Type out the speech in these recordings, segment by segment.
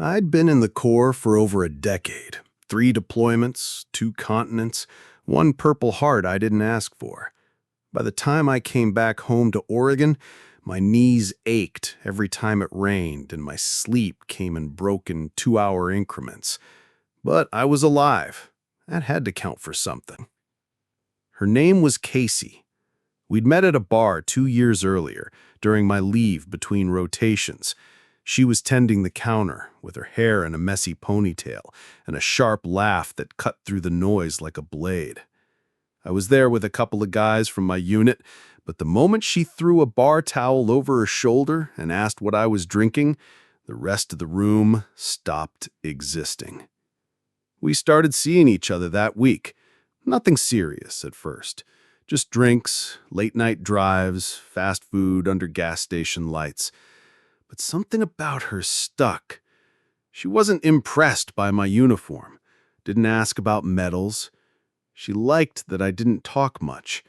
I'd been in the Corps for over a decade. 3 deployments, 2 continents, 1 Purple Heart I didn't ask for. By the time I came back home to Oregon, my knees ached every time it rained and my sleep came in broken 2-hour increments. But I was alive. That had to count for something. Her name was Casey. We'd met at a bar 2 years earlier, during my leave between rotations. She was tending the counter, with her hair in a messy ponytail and a sharp laugh that cut through the noise like a blade. I was there with a couple of guys from my unit, but the moment she threw a bar towel over her shoulder and asked what I was drinking, the rest of the room stopped existing. We started seeing each other that week. Nothing serious at first. Just drinks, late-night drives, fast food under gas station lights. But something about her stuck. She wasn't impressed by my uniform, didn't ask about medals. She liked that I didn't talk much,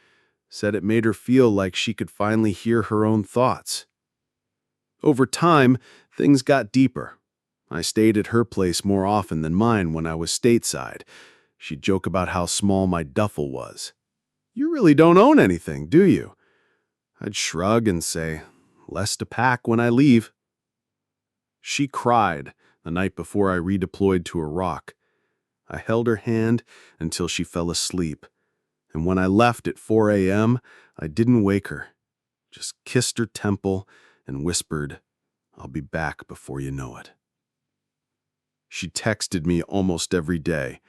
said it made her feel like she could finally hear her own thoughts. Over time, things got deeper. I stayed at her place more often than mine when I was stateside. She'd joke about how small my duffel was. "You really don't own anything, do you?" I'd shrug and say, "Less to pack when I leave." She cried the night before I redeployed to Iraq. I held her hand until she fell asleep, and when I left at 4 a.m., I didn't wake her, just kissed her temple and whispered, "I'll be back before you know it." She texted me almost every day,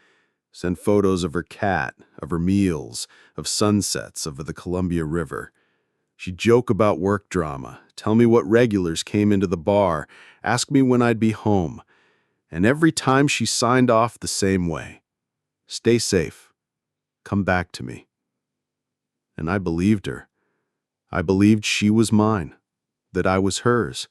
sent photos of her cat, of her meals, of sunsets over the Columbia River. She'd joke about work drama, tell me what regulars came into the bar, ask me when I'd be home. And every time she signed off the same way. "Stay safe. Come back to me." And I believed her. I believed she was mine, that I was hers.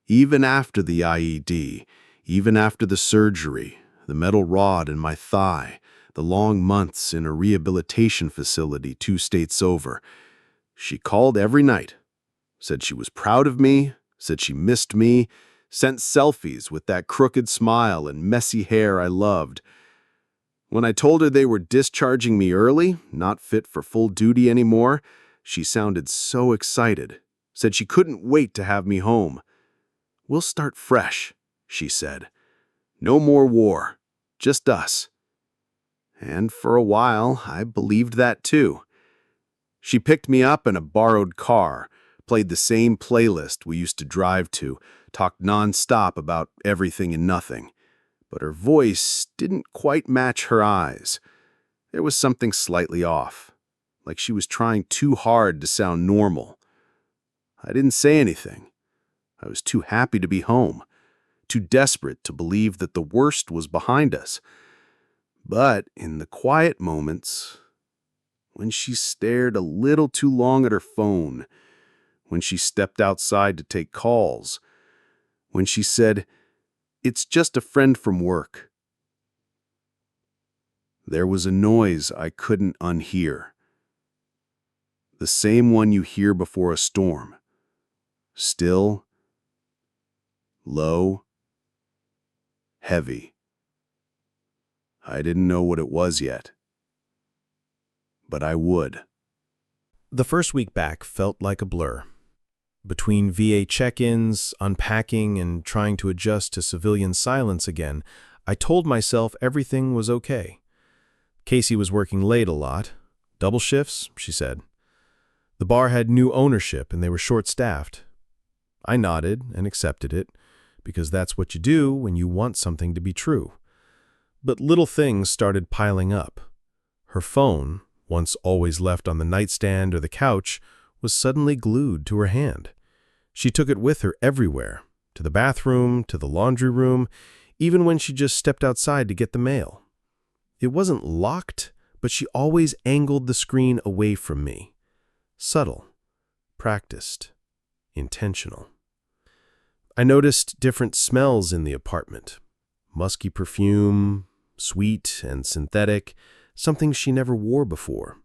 Even after the IED, even after the surgery, the metal rod in my thigh, the long months in a rehabilitation facility 2 states over, she called every night, said she was proud of me, said she missed me, sent selfies with that crooked smile and messy hair I loved. When I told her they were discharging me early, not fit for full duty anymore, she sounded so excited, said she couldn't wait to have me home. "We'll start fresh," she said. "No more war, just us." And for a while, I believed that too. She picked me up in a borrowed car, played the same playlist we used to drive to, talked nonstop about everything and nothing. But her voice didn't quite match her eyes. There was something slightly off, like she was trying too hard to sound normal. I didn't say anything. I was too happy to be home, too desperate to believe that the worst was behind us. But in the quiet moments, when she stared a little too long at her phone, when she stepped outside to take calls, when she said, "It's just a friend from work," there was a noise I couldn't unhear. The same one you hear before a storm. Still, low, heavy. I didn't know what it was yet, but I would. The first week back felt like a blur. Between VA check-ins, unpacking, and trying to adjust to civilian silence again, I told myself everything was okay. Casey was working late a lot. Double shifts, she said. The bar had new ownership and they were short-staffed. I nodded and accepted it, because that's what you do when you want something to be true. But little things started piling up. Her phone, once always left on the nightstand or the couch, was suddenly glued to her hand. She took it with her everywhere, to the bathroom, to the laundry room, even when she just stepped outside to get the mail. It wasn't locked, but she always angled the screen away from me. Subtle, practiced, intentional. I noticed different smells in the apartment. Musky perfume, sweet and synthetic, something she never wore before.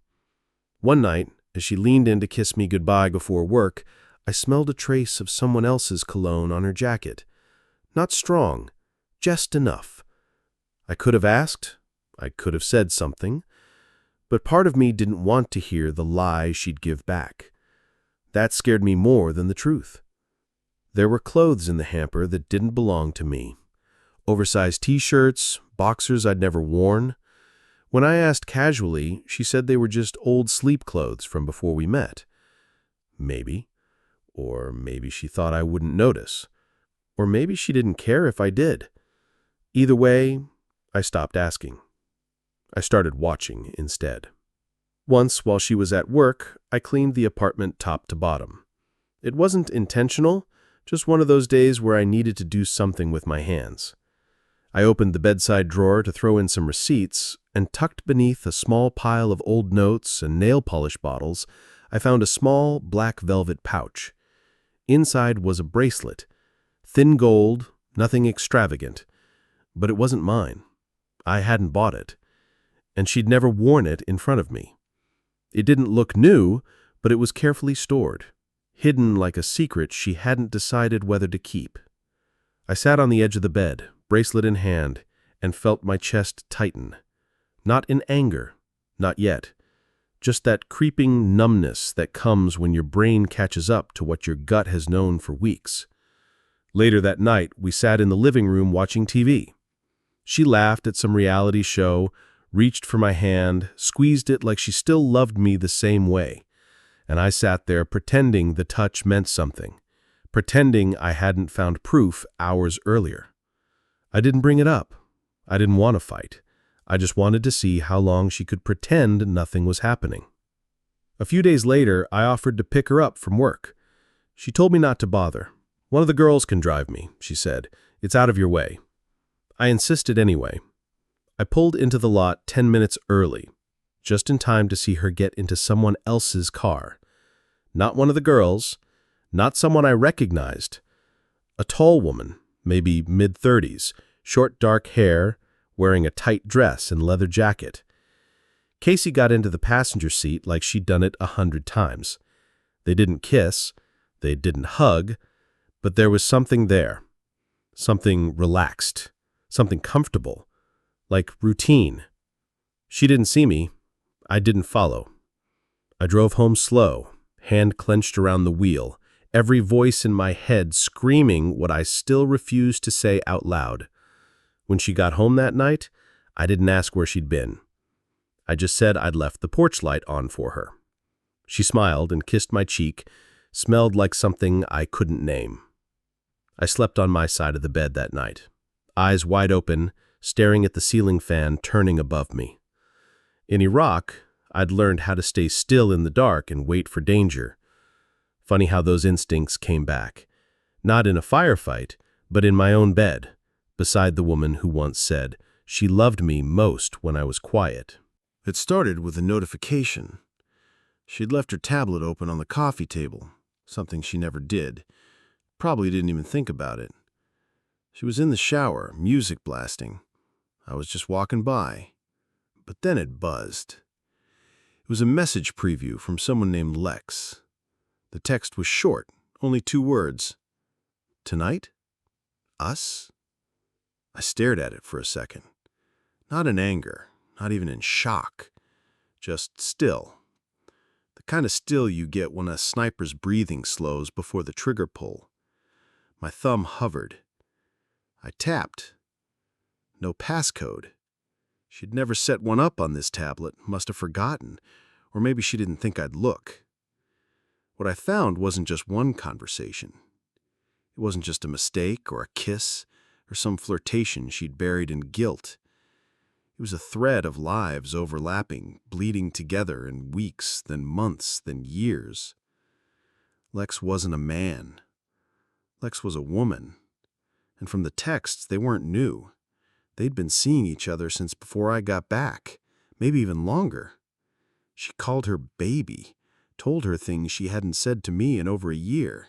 One night, as she leaned in to kiss me goodbye before work, I smelled a trace of someone else's cologne on her jacket. Not strong, just enough. I could have asked, I could have said something, but part of me didn't want to hear the lie she'd give back. That scared me more than the truth. There were clothes in the hamper that didn't belong to me. Oversized t-shirts, boxers I'd never worn. When I asked casually, she said they were just old sleep clothes from before we met. Maybe. Or maybe she thought I wouldn't notice. Or maybe she didn't care if I did. Either way, I stopped asking. I started watching instead. Once, while she was at work, I cleaned the apartment top to bottom. It wasn't intentional, just one of those days where I needed to do something with my hands. I opened the bedside drawer to throw in some receipts, and tucked beneath a small pile of old notes and nail polish bottles, I found a small black velvet pouch. Inside was a bracelet, thin gold, nothing extravagant, but it wasn't mine. I hadn't bought it, and she'd never worn it in front of me. It didn't look new, but it was carefully stored, hidden like a secret she hadn't decided whether to keep. I sat on the edge of the bed, bracelet in hand, and felt my chest tighten. Not in anger, not yet. Just that creeping numbness that comes when your brain catches up to what your gut has known for weeks. Later that night, we sat in the living room watching TV. She laughed at some reality show, reached for my hand, squeezed it like she still loved me the same way. And I sat there pretending the touch meant something, pretending I hadn't found proof hours earlier. I didn't bring it up. I didn't want to fight. I just wanted to see how long she could pretend nothing was happening. A few days later, I offered to pick her up from work. She told me not to bother. "One of the girls can drive me," she said. "It's out of your way." I insisted anyway. I pulled into the lot 10 minutes early, just in time to see her get into someone else's car. Not one of the girls, not someone I recognized. A tall woman, maybe mid-30s, short dark hair, wearing a tight dress and leather jacket. Casey got into the passenger seat like she'd done it 100 times. They didn't kiss, they didn't hug, but there was something there. Something relaxed, something comfortable, like routine. She didn't see me. I didn't follow. I drove home slow, hand clenched around the wheel, every voice in my head screaming what I still refused to say out loud. When she got home that night, I didn't ask where she'd been. I just said I'd left the porch light on for her. She smiled and kissed my cheek, smelled like something I couldn't name. I slept on my side of the bed that night, eyes wide open, staring at the ceiling fan turning above me. In Iraq, I'd learned how to stay still in the dark and wait for danger. Funny how those instincts came back. Not in a firefight, but in my own bed, beside the woman who once said she loved me most when I was quiet. It started with a notification. She'd left her tablet open on the coffee table, something she never did. Probably didn't even think about it. She was in the shower, music blasting. I was just walking by. But then it buzzed. It was a message preview from someone named Lex. The text was short, only 2 words. "Tonight? Us?" I stared at it for a second. Not in anger, not even in shock. Just still. The kind of still you get when a sniper's breathing slows before the trigger pull. My thumb hovered. I tapped. No passcode. She'd never set one up on this tablet, must have forgotten, or maybe she didn't think I'd look. What I found wasn't just one conversation. It wasn't just a mistake or a kiss or some flirtation she'd buried in guilt. It was a thread of lives overlapping, bleeding together in weeks, then months, then years. Lex wasn't a man. Lex was a woman. And from the texts, they weren't new. They'd been seeing each other since before I got back, maybe even longer. She called her baby, told her things she hadn't said to me in over a year.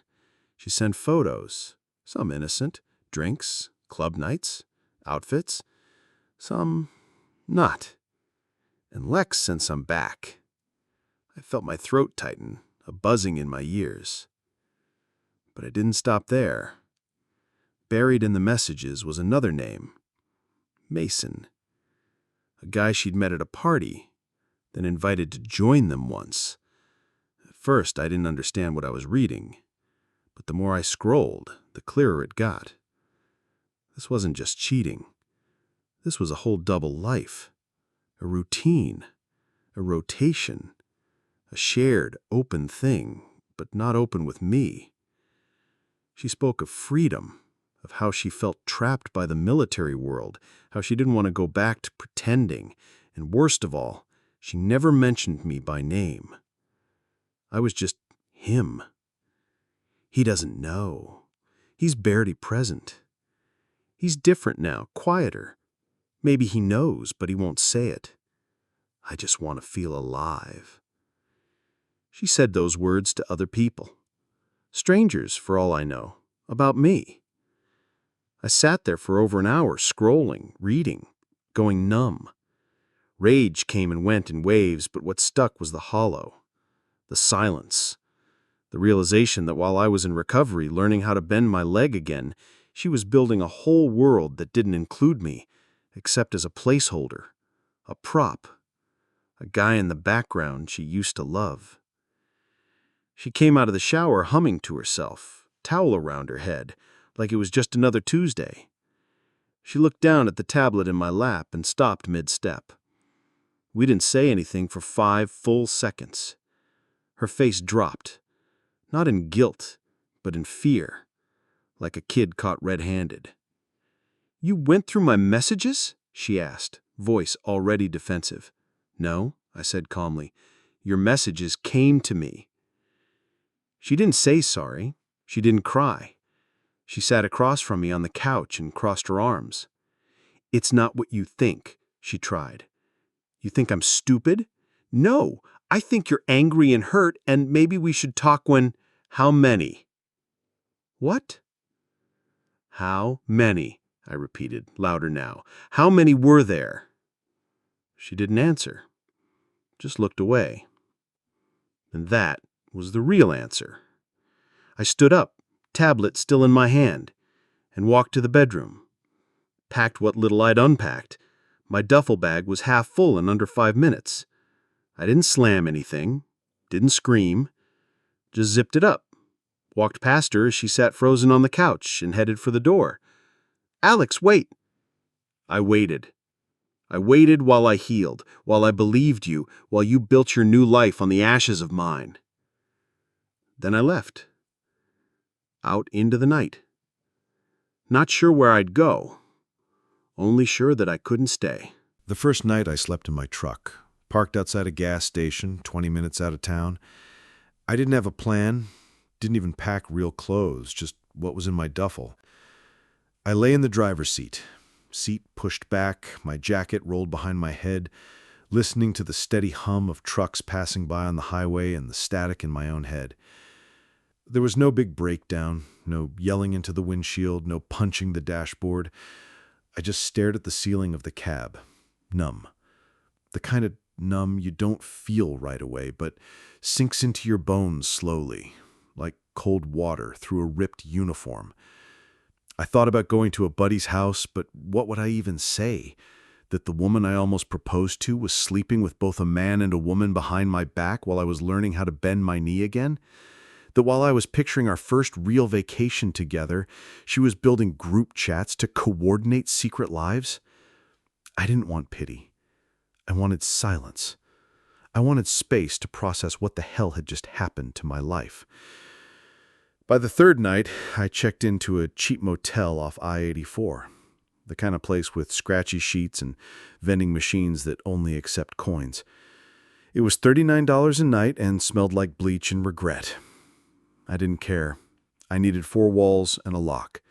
She sent photos, some innocent, drinks, club nights, outfits, some not. And Lex sent some back. I felt my throat tighten, a buzzing in my ears. But I didn't stop there. Buried in the messages was another name, Mason, a guy she'd met at a party, then invited to join them once. At first, I didn't understand what I was reading, but the more I scrolled, the clearer it got. This wasn't just cheating. This was a whole double life, a routine, a rotation, a shared, open thing, but not open with me. She spoke of freedom, of how she felt trapped by the military world, how she didn't want to go back to pretending, and worst of all, she never mentioned me by name. I was just him. He doesn't know. He's barely present. He's different now, quieter. Maybe he knows, but he won't say it. I just want to feel alive. She said those words to other people. Strangers, for all I know, about me. I sat there for over an hour, scrolling, reading, going numb. Rage came and went in waves, but what stuck was the hollow, the silence, the realization that while I was in recovery, learning how to bend my leg again, she was building a whole world that didn't include me, except as a placeholder, a prop, a guy in the background she used to love. She came out of the shower humming to herself, towel around her head, like it was just another Tuesday. She looked down at the tablet in my lap and stopped mid-step. We didn't say anything for 5 full seconds. Her face dropped, not in guilt, but in fear, like a kid caught red-handed. "You went through my messages?" she asked, voice already defensive. "No," I said calmly. "Your messages came to me." She didn't say sorry. She didn't cry. She sat across from me on the couch and crossed her arms. "It's not what you think," she tried. "You think I'm stupid?" "No, I think you're angry and hurt, and maybe we should talk when—" "How many?" "What?" "How many?" I repeated, louder now. "How many were there?" She didn't answer, just looked away. And that was the real answer. I stood up, tablet still in my hand, and walked to the bedroom. Packed what little I'd unpacked. My duffel bag was half full in under 5 minutes. I didn't slam anything, didn't scream, just zipped it up. Walked past her as she sat frozen on the couch and headed for the door. "Alex, wait!" I waited. I waited while I healed, while I believed you, while you built your new life on the ashes of mine. Then I left. Out into the night. Not sure where I'd go, only sure that I couldn't stay. The first night I slept in my truck, parked outside a gas station 20 minutes out of town. I didn't have a plan, didn't even pack real clothes, just what was in my duffel. I lay in the driver's seat pushed back, my jacket rolled behind my head, listening to the steady hum of trucks passing by on the highway and the static in my own head. There was no big breakdown, no yelling into the windshield, no punching the dashboard. I just stared at the ceiling of the cab, numb. The kind of numb you don't feel right away, but sinks into your bones slowly, like cold water through a ripped uniform. I thought about going to a buddy's house, but what would I even say? That the woman I almost proposed to was sleeping with both a man and a woman behind my back while I was learning how to bend my knee again? That while I was picturing our first real vacation together, she was building group chats to coordinate secret lives? I didn't want pity. I wanted silence. I wanted space to process what the hell had just happened to my life. By the third night, I checked into a cheap motel off I-84, the kind of place with scratchy sheets and vending machines that only accept coins. It was $39 a night and smelled like bleach and regret. I didn't care. I needed 4 walls and a lock.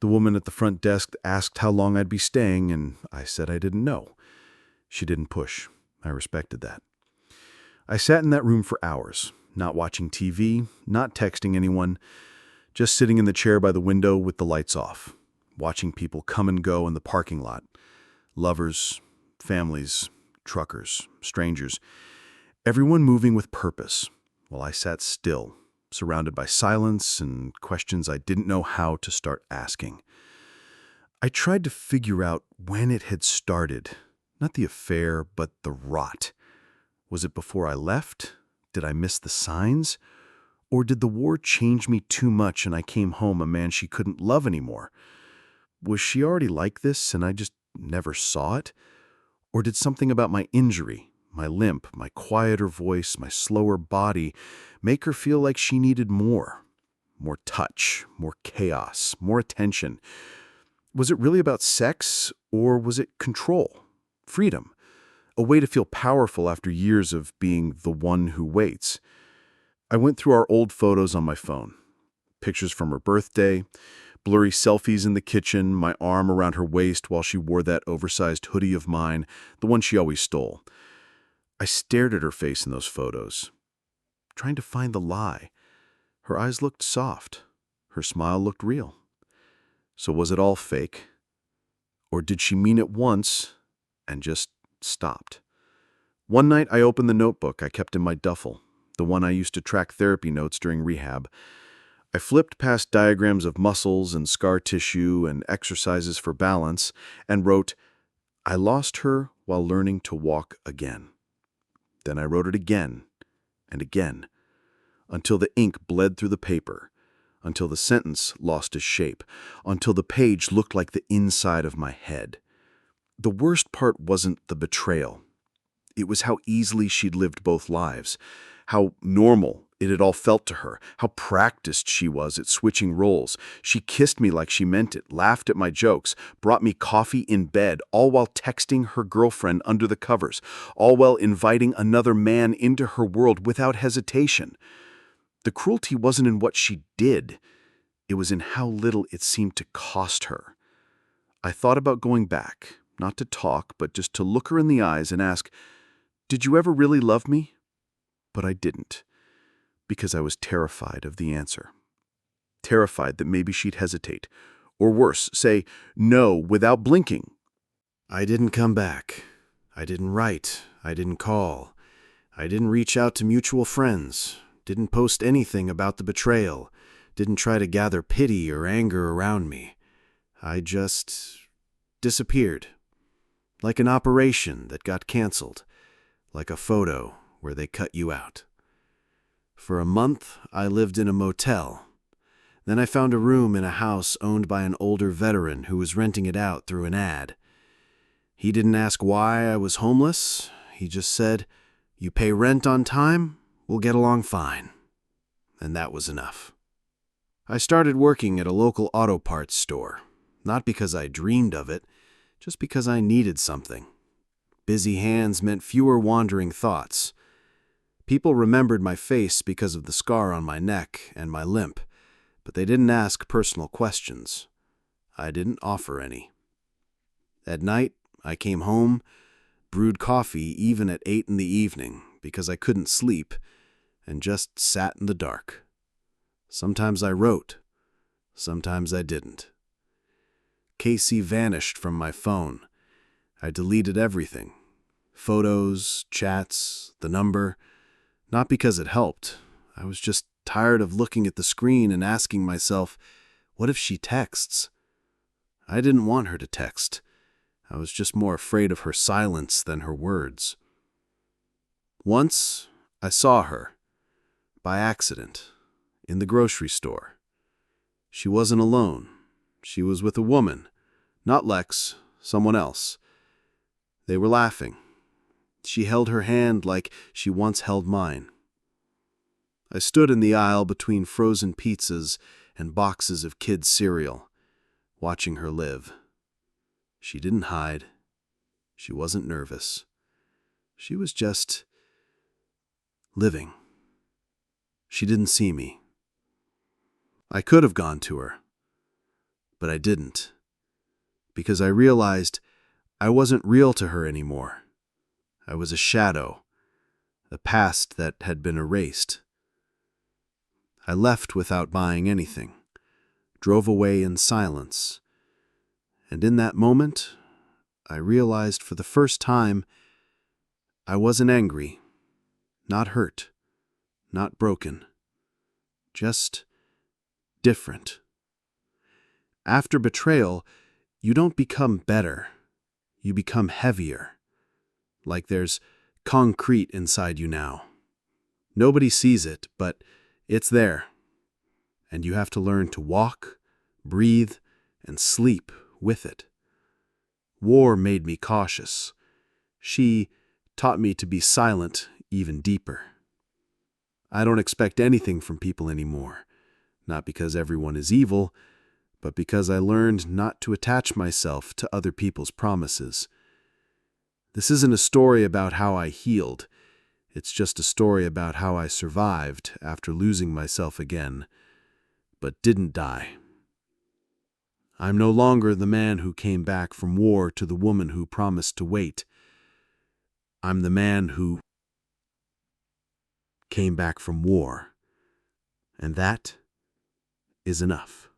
The woman at the front desk asked how long I'd be staying, and I said I didn't know. She didn't push. I respected that. I sat in that room for hours, not watching TV, not texting anyone, just sitting in the chair by the window with the lights off, watching people come and go in the parking lot. Lovers, families, truckers, strangers, everyone moving with purpose, while I sat still, surrounded by silence and questions I didn't know how to start asking. I tried to figure out when it had started, not the affair, but the rot. Was it before I left? Did I miss the signs? Or did the war change me too much and I came home a man she couldn't love anymore? Was she already like this and I just never saw it? Or did something about my injury, my limp, my quieter voice, my slower body, make her feel like she needed more? More touch, more chaos, more attention. Was it really about sex, or was it control, freedom, a way to feel powerful after years of being the one who waits? I went through our old photos on my phone. Pictures from her birthday, blurry selfies in the kitchen, my arm around her waist while she wore that oversized hoodie of mine, the one she always stole. I stared at her face in those photos, trying to find the lie. Her eyes looked soft. Her smile looked real. So was it all fake? Or did she mean it once and just stopped? One night I opened the notebook I kept in my duffel, the one I used to track therapy notes during rehab. I flipped past diagrams of muscles and scar tissue and exercises for balance and wrote, "I lost her while learning to walk again." Then I wrote it again and again, until the ink bled through the paper, until the sentence lost its shape, until the page looked like the inside of my head. The worst part wasn't the betrayal. It was how easily she'd lived both lives, how normal it had all felt to her, how practiced she was at switching roles. She kissed me like she meant it, laughed at my jokes, brought me coffee in bed, all while texting her girlfriend under the covers, all while inviting another man into her world without hesitation. The cruelty wasn't in what she did. It was in how little it seemed to cost her. I thought about going back, not to talk, but just to look her in the eyes and ask, "Did you ever really love me?" But I didn't, because I was terrified of the answer. Terrified that maybe she'd hesitate, or worse, say no without blinking. I didn't come back. I didn't write. I didn't call. I didn't reach out to mutual friends. Didn't post anything about the betrayal. Didn't try to gather pity or anger around me. I just disappeared. Like an operation that got canceled. Like a photo where they cut you out. For a month, I lived in a motel. Then I found a room in a house owned by an older veteran who was renting it out through an ad. He didn't ask why I was homeless. He just said, "You pay rent on time, we'll get along fine." And that was enough. I started working at a local auto parts store, not because I dreamed of it, just because I needed something. Busy hands meant fewer wandering thoughts. People remembered my face because of the scar on my neck and my limp, but they didn't ask personal questions. I didn't offer any. At night, I came home, brewed coffee even at 8 in the evening because I couldn't sleep, and just sat in the dark. Sometimes I wrote, sometimes I didn't. Casey vanished from my phone. I deleted everything. Photos, chats, the number. Not because it helped. I was just tired of looking at the screen and asking myself, what if she texts? I didn't want her to text. I was just more afraid of her silence than her words. Once, I saw her, by accident, in the grocery store. She wasn't alone. She was with a woman. Not Lex, someone else. They were laughing. She held her hand like she once held mine. I stood in the aisle between frozen pizzas and boxes of kids' cereal, watching her live. She didn't hide. She wasn't nervous. She was just living. She didn't see me. I could have gone to her, but I didn't, because I realized I wasn't real to her anymore. I was a shadow, a past that had been erased. I left without buying anything, drove away in silence, and in that moment, I realized for the first time I wasn't angry, not hurt, not broken, just different. After betrayal, you don't become better. You become heavier, like there's concrete inside you now. Nobody sees it, but it's there. And you have to learn to walk, breathe, and sleep with it. War made me cautious. She taught me to be silent even deeper. I don't expect anything from people anymore, not because everyone is evil, but because I learned not to attach myself to other people's promises. This isn't a story about how I healed. It's just a story about how I survived after losing myself again, but didn't die. I'm no longer the man who came back from war to the woman who promised to wait. I'm the man who came back from war, and that is enough.